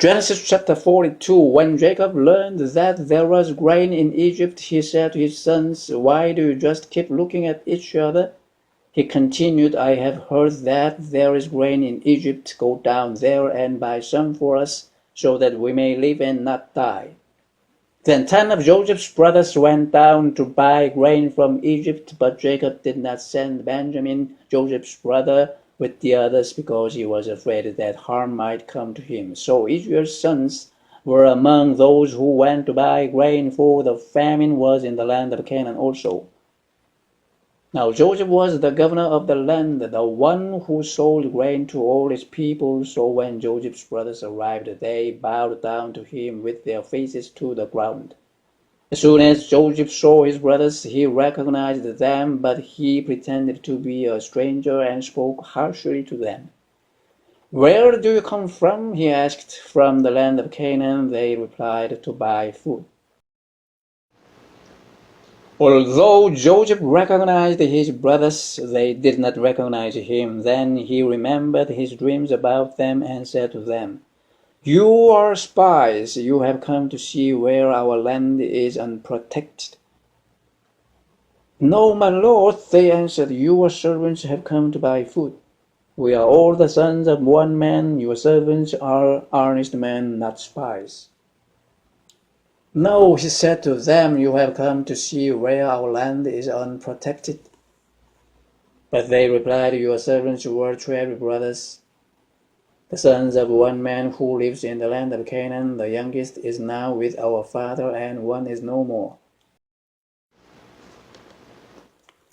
Genesis chapter 42. When Jacob learned that there was grain in Egypt, he said to his sons, "Why do you just keep looking at each other?" He continued, "I have heard that there is grain in Egypt. Go down there and buy some for us, so that we may live and not die." Then 10 of Joseph's brothers went down to buy grain from Egypt, but Jacob did not send Benjamin, Joseph's brother, with the others because he was afraid that harm might come to him. So Israel's sons were among those who went to buy grain, for the famine was in the land of Canaan also. Now Joseph was the governor of the land, the one who sold grain to all his people. So when Joseph's brothers arrived, they bowed down to him with their faces to the ground. As soon as Joseph saw his brothers, he recognized them, but he pretended to be a stranger and spoke harshly to them. "Where do you come from?" he asked. "From the land of Canaan," they replied, "to buy food." Although Joseph recognized his brothers, they did not recognize him. Then he remembered his dreams about them and said to them, "You are spies. You have come to see where our land is unprotected." "No, my lord," they answered, "your servants have come to buy food. We are all the sons of one man. Your servants are honest men, not spies." "No," he said to them, "you have come to see where our land is unprotected." But they replied, "Your servants were 12 brothers, the sons of one man who lives in the land of Canaan. The youngest is now with our father, and one is no more."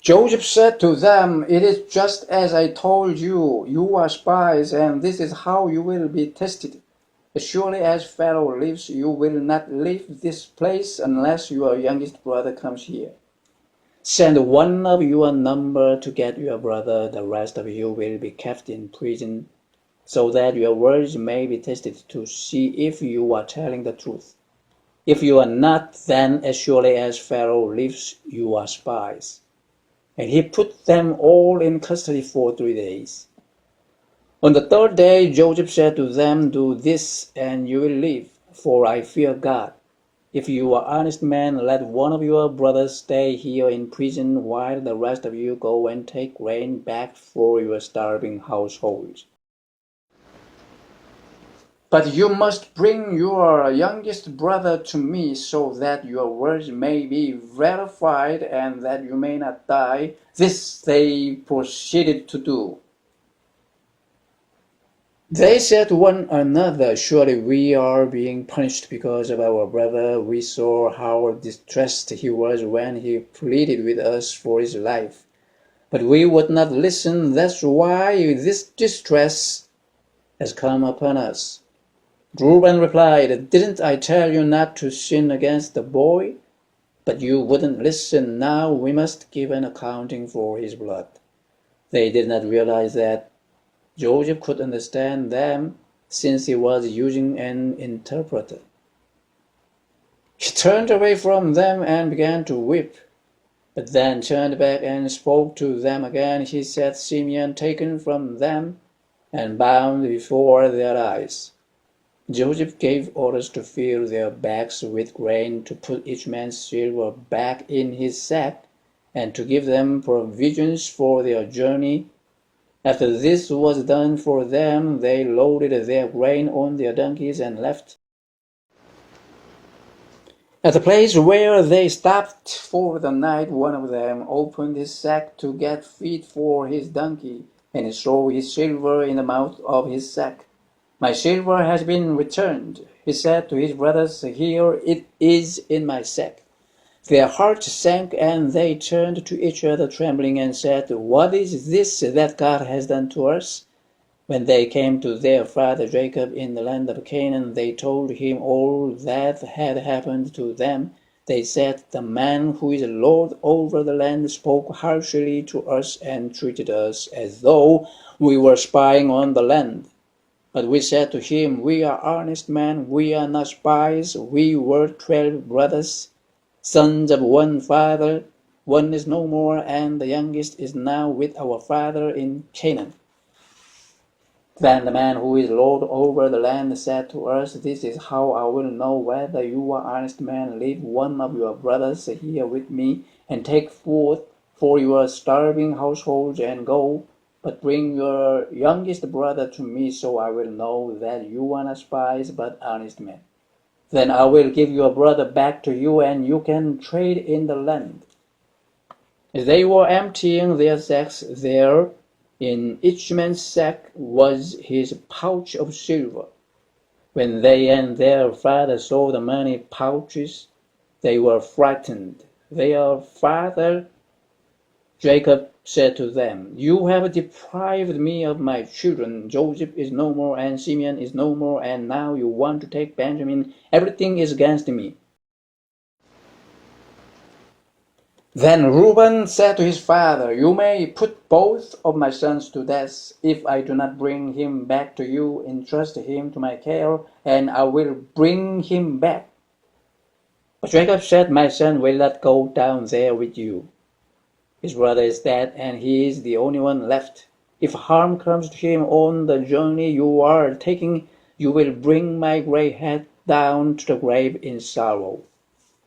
Joseph said to them, "It is just as I told you. You are spies, and this is how you will be tested. As surely as Pharaoh lives, you will not leave this place unless your youngest brother comes here. Send one of your number to get your brother. The rest of you will be kept in prison, so that your words may be tested to see if you are telling the truth. If you are not, then as surely as Pharaoh lives, you are spies." And he put them all in custody for 3 days. On the third day, Joseph said to them, "Do this, and you will live, for I fear God. If you are honest men, let one of your brothers stay here in prison, while the rest of you go and take grain back for your starving households. But you must bring your youngest brother to me, so that your words may be verified and that you may not die." This they proceeded to do. They said to one another, "Surely we are being punished because of our brother. We saw how distressed he was when he pleaded with us for his life. But we would not listen. That's why this distress has come upon us." Reuben replied, "Didn't I tell you not to sin against the boy? But you wouldn't listen. Now we must give an accounting for his blood." They did not realize that Joseph could understand them, since he was using an interpreter. He turned away from them and began to weep, but then turned back and spoke to them again. He said, "Simeon taken from them and bound before their eyes." Joseph gave orders to fill their bags with grain, to put each man's silver back in his sack, and to give them provisions for their journey. After this was done for them, they loaded their grain on their donkeys and left. At the place where they stopped for the night, one of them opened his sack to get feed for his donkey, and he saw his silver in the mouth of his sack. "My silver has been returned," he said to his brothers. "Here it is in my sack." Their hearts sank, and they turned to each other trembling and said, "What is this that God has done to us?" When they came to their father Jacob in the land of Canaan, they told him all that had happened to them. They said, "The man who is Lord over the land spoke harshly to us and treated us as though we were spying on the land. But we said to him, 'We are honest men, we are not spies. We were 12 brothers, sons of one father. One is no more, and the youngest is now with our father in Canaan.'" Then the man who is Lord over the land said to us, This is how I will know whether you are honest men. Leave one of your brothers here with me, and take food for your starving households, and go. But bring your youngest brother to me, so I will know that you are not spies, but honest men. Then I will give your brother back to you, and you can trade in the land. They were emptying their sacks there. In each man's sack was his pouch of silver. When they and their father saw the money pouches, they were frightened. Their father Jacob said to them, You have deprived me of my children. Joseph is no more, and Simeon is no more, and now you want to take Benjamin. Everything is against me. Then Reuben said to his father, You may put both of my sons to death. If I do not bring him back to you, entrust him to my care, and I will bring him back. But Jacob said, My son will not go down there with you. His brother is dead, and he is the only one left. If harm comes to him on the journey you are taking, you will bring my gray head down to the grave in sorrow.